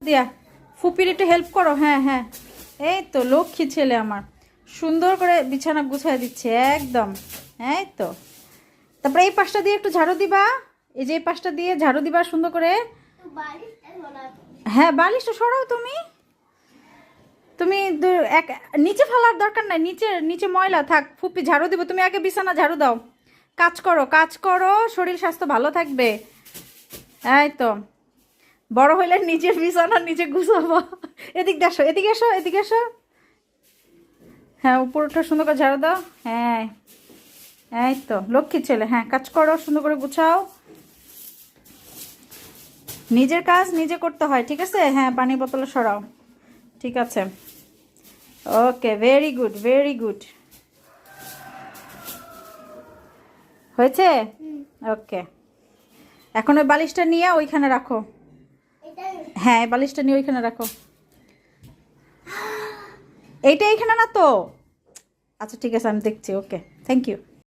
দিয়া ফুপির একটু হেল্প করো। হ্যাঁ হ্যাঁ, এই তো লক্ষ্মী ছেলে আমার, সুন্দর করে বিছানা গুছায় দিচ্ছে একদম। এই তো, তারপরে এই পাশটা দিয়ে একটু ঝাড়ু দিবা, এই যে এই পাশটা দিয়ে ঝাড়ু দিবা সুন্দর করে। হ্যাঁ বালিশটা সরাও তুমি। তুমি এক নিচে ফেলার দরকার নাই, নিচে নিচে ময়লা থাক, ফুপি ঝাড়ু দিব, তুমি আগে বিছানা ঝাড়ু দাও। কাজ করো কাজ করো, শরীর স্বাস্থ্য ভালো থাকবে। এই তো, বড় হইলে নিজের বিছানা নিজে গুছাবো। এদিকে আসো এদিকে এসো এদিকে এসো। হ্যাঁ উপরটা সুন্দর করে ঝাড়ু দাও। হ্যাঁ এই তো লক্ষ্মী ছেলে, হ্যাঁ কাজ করো সুন্দর করে গুছাও। নিজের কাজ নিজে করতে হয়, ঠিক আছে? হ্যাঁ পানি বোতল সরাও, ঠিক আছে। Okay very good very good, হয়েছে। ওকে, এখন ওই বালিশটা নিয়ে ওইখানে রাখো। হ্যাঁ এই বালিশটা নিয়ে ওইখানে রাখো। এইটা এইখানে না তো। আচ্ছা ঠিক আছে আমি দেখছি। Okay thank you.